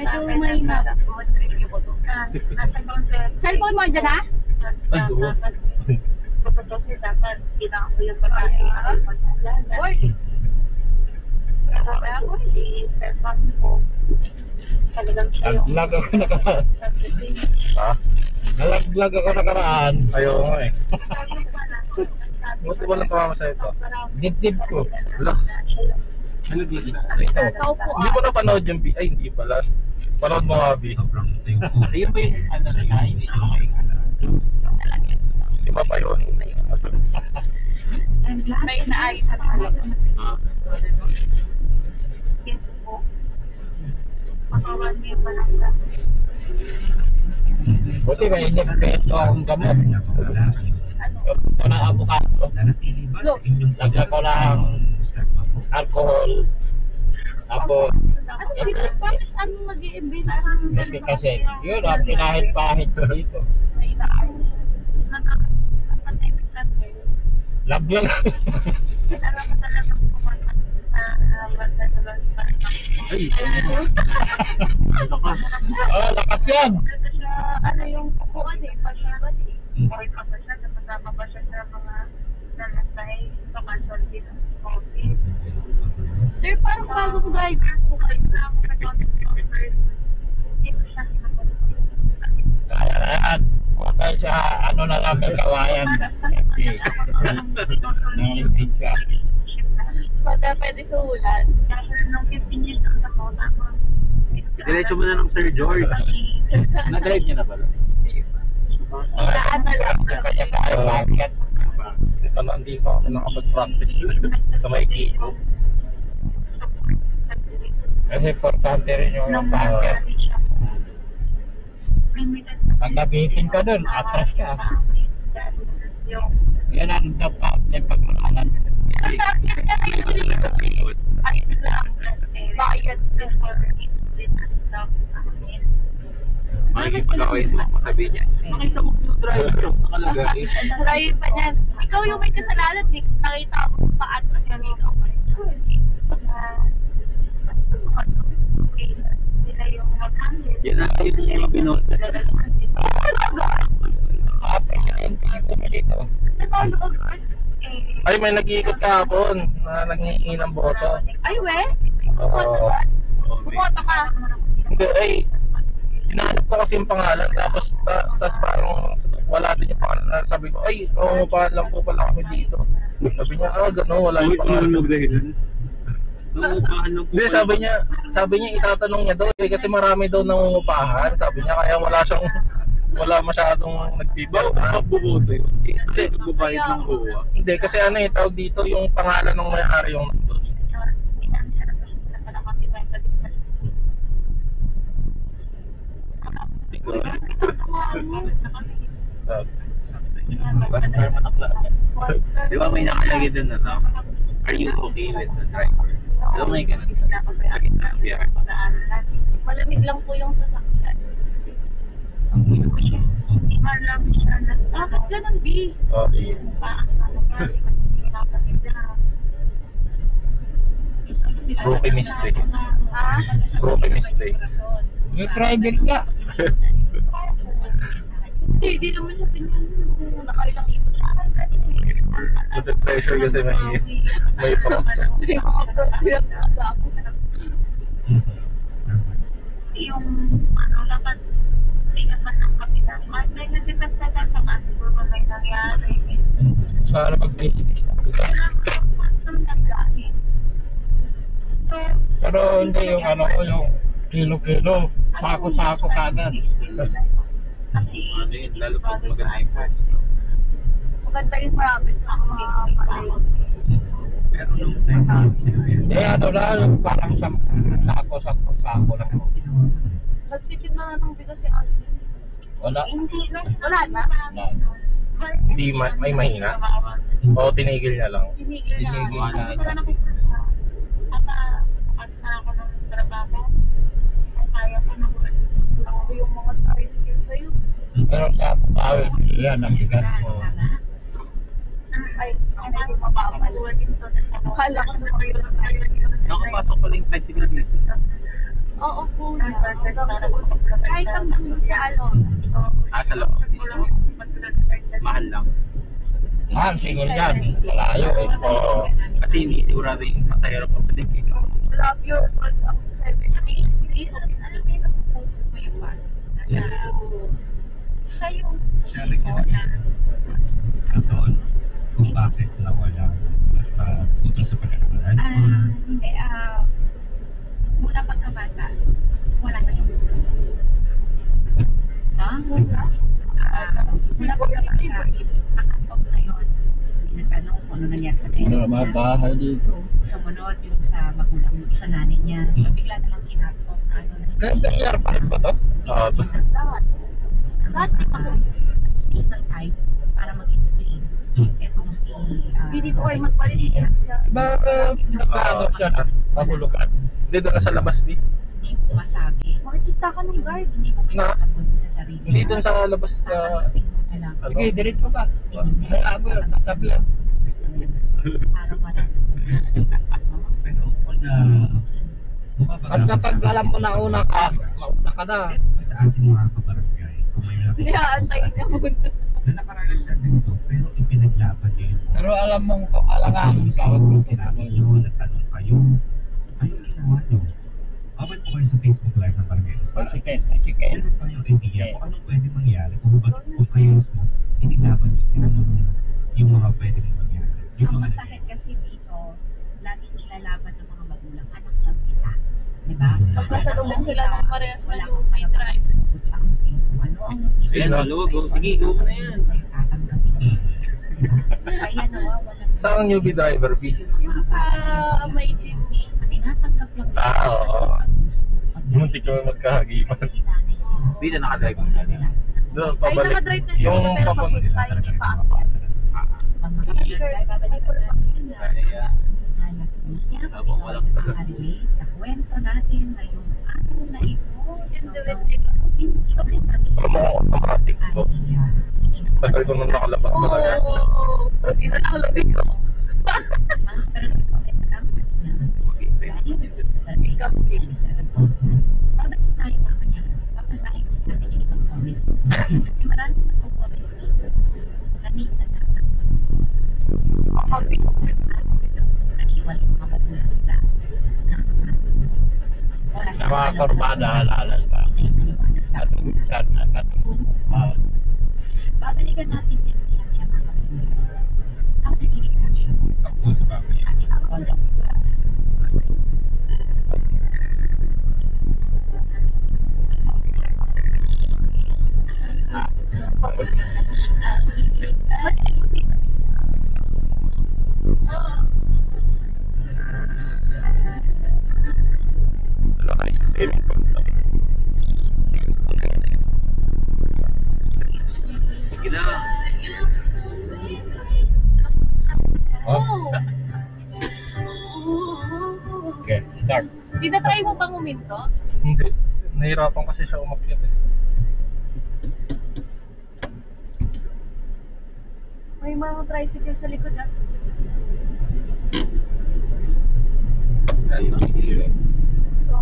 Medyo mahina. Cellphone mo dyan ha? Ay, oo. Uy! Nalaglag ako nakaraan. Ha? Nalaglag ako nakaraan. Ayaw nga eh. Gusto ko lang tumama sa ito. Dibdib ko. Wala. Nalaglag na. Ito. Sa upo Hindi ko napanood yung Ay, hindi pala. Panood mo nga, B. Ayun ba yung ano na yun? Iba pa yun. May inaayos na talaga. Buti may inibento akong gamot. Ito na avocado. Lagyan ko lang alcohol. Tapos, Bakit ano nag-i-invent? kasi yun ang pinahit-pahit ko dito. Lagyan. Ay, lakas. Oh, lakas yan. Ano yung kukuan eh, pag-iwan eh. Okay pa ba siya, napasama pa siya sa mga nanatay, sa consult din ng coffee. Sir, parang bagong driver po kayo na Kaya na yan. Okay sa ano na lang may kawayan. Nangilig siya. Pwede pwede sa ulan. Diretso mo na ng Sir George. Na-drive niya na pala. Saan na lang. Kaya tayo bakit. Ito na, hindi ko ako nakapag-practice sa may kiko. Kasi importante rin yung bakit. Pag nabitin ka dun, atras ka. Yan ang dapat yung pagmamahalan. Makikipag-away sila masabi niya. Makita mo yung driver nakalagay. Driver pa niyan. Ikaw yung may kasalanan, di nakita mo pa-atras yung dito ako. Yan na yun yung mga pinod. Ay, may nag-iikot kahapon na nag-iingi ng boto. Ay, we? Oo. Bumoto ka. Hindi, ay, hinahanap ko kasi yung pangalan, tapos parang wala din yung pangalan. Sabi ko, ay, pa lang po pala ako dito. Sabi niya, gano'n, wala yung pangalan. Hindi, sabi niya itatanong niya daw kasi marami daw nangungupahan. Sabi niya kaya wala masyadong nagtibaw. Bubuto yun. Hindi, nagbabayad ng buwa. Hindi, kasi tawag dito yung pangalan ng may-ari yung nandun. Di ba may nakalagay dun na to? Are you okay with the driver? Di ba may ganun? Sakit na biyahe. Malamig lang po yung sasakyan. Bakit ganun, B? Okay. Rookie mistake. Ha? Rookie mistake. May driver ka. Hindi naman siya ganyan. Nakailang ito siya. With pressure kasi may pop. May mga problem na ako. Yung dapat may naman ng kapitan. May nagdipag sa mga siguro may nangyari. Para mag-business na kita. Pero hindi yung yung kilo-kilo. Sako-sako kagad. Ano yun, lalo pag maganda yung pwesto. Maganda yung marami sa mga Hindi, yung parang sako-sako lang. nagtitip na ng bigas si Ate. Wala. Wala na? Wala. Hindi, may mahina. O tinigil niya lang. Tinigil na. Tinigil na. Wala na ako ng trabaho. Kaya ko na yung mga tricycle sa'yo. Pero sa tawid, yan ang bigas mo. Ay, ano yung mababal. Akala ko na kayo. Nakapasok ko lang yung tricycle dito. Oo po. Kahit ang gusto sa ano. Sa loob mismo. Mahal lang. Mahal siguro yan. Malayo eh. Oo. Kasi hindi sigurado yung pasahero pa pwede. Love your pag ako sa 70. Alam mo yun, mo yung pa. Kayo. Siya rin yung rason kung bakit nawala at putol sa pagkakaroon. Hindi, mula pagkabata, wala na yung no? Mula pagkabata, nakatop na yun. Nagtanong kung ano nangyari sa Ano parents naman niya. bahay dito. Sumunod yung sa magulang, sa nanay niya. Bigla namang kinatop. Kaya nangyari pa rin ba ito? Lahat di pa ko. Isang type para mag-explain. Etong si... Hindi po kayo magpalitin siya. Nagkano siya na mahulugan? Hindi doon sa labas, B. Hindi mo masabi. Makikita ka ng guard. Hindi mo pinapagod sa sarili. Hindi doon sa labas na... Ano? Sige, diretso ka. May abo yun, tabi yan. Araw pa lang. Pero kung At kapag alam mo na una ka na. sa ating mga kabarangay, kung may Inaantayin niya muna. na nakaranas na ganito, pero ipinaglaban niyo yun. Pero alam mong kung alanganin ka, Tawag huwag mo mo sinabi niyo, nagtanong kayo. Anong ginawa niyo? Comment po kayo sa Facebook Live ng Barangay Las Sige, Palmas. sige. Meron pa yung idea kung anong pwede mangyari kung kayo mismo, iniglaban niyo, tinanong niyo yung mga pwede mangyari. Yung Ang mga masakit kasi dito, laging ilalaban ng mga magulang, anak lang kita. Diba? Magkasalubong sila ng parehas Wala ng kang may drive. pagkakot sa akin kung ano ang Sige, go. Sige, go mo na yan. tatanggapin. Kaya nawawala. Saan yung UV driver, B? Yung sa may jeepney. Tinatanggap lang. Oo. Muntik ko magkahagipan. Kasi si nanay si Hindi na nakadrive. Doon, Ay, pabalik. nakadrive na siya, Yung pero pabalik. papunta hindi pa ako. pag makakadrive, babalik ko lang. Habang walang Nakaka-relate sa kwento natin ngayong araw na ito. Individual. Hindi ko rin Ano, automatic to. Tagal ko nung nakalabas talaga. Oo. Hindi na nakalabig ko. Sa mga korbada, halalan ka. At minsan, Babalikan natin yung ang sarili action. Ako sa bagay. Ating call out. Sige na. Oo. Okay, start. Tinatry mo bang huminto? Hindi. Nahirapan kasi siya umakyat eh. May mga tricycle sa likod ah. So,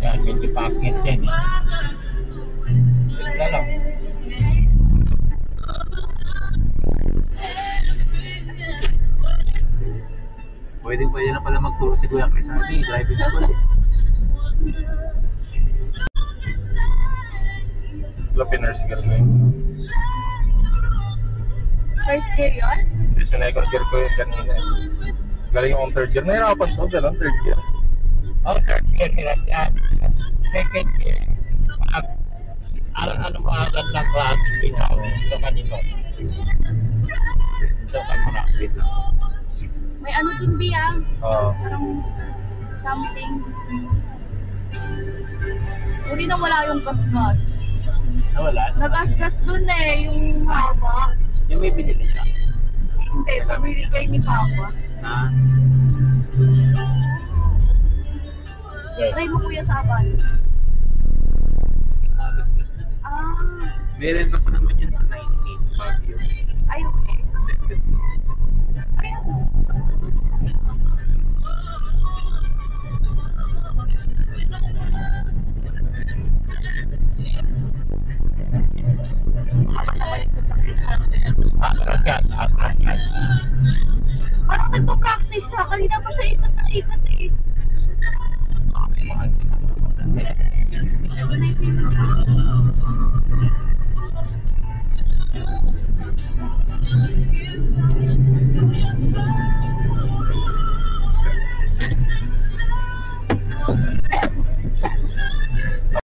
Yan, medyo paakit yan. Ito lang. Pwede na pala magturo si Kuya Chris Adi, driving school eh. Lapiners girl na yun. first year yun? Yung second year ko yun kanina. Galing yung third year. Nahirapan to, gano'n third year. Oh, third year nila yan. Second year. Ano mga gandang class binaw ito kanino. Ito ka marapit. May ano dun biya? Oo. Parang something. Hindi na wala yung gasgas. Wala. Nagasgas dun eh, yung haba. Yung may binili niya. Hindi, pamili kayo ni Papa. Ah. Try mo kuya sa aban. Ah, Meron pa naman yan sa 19 Baguio. ay okay. Second. Parang nagpa-practice siya. Kanina pa siya ikot na ikot eh.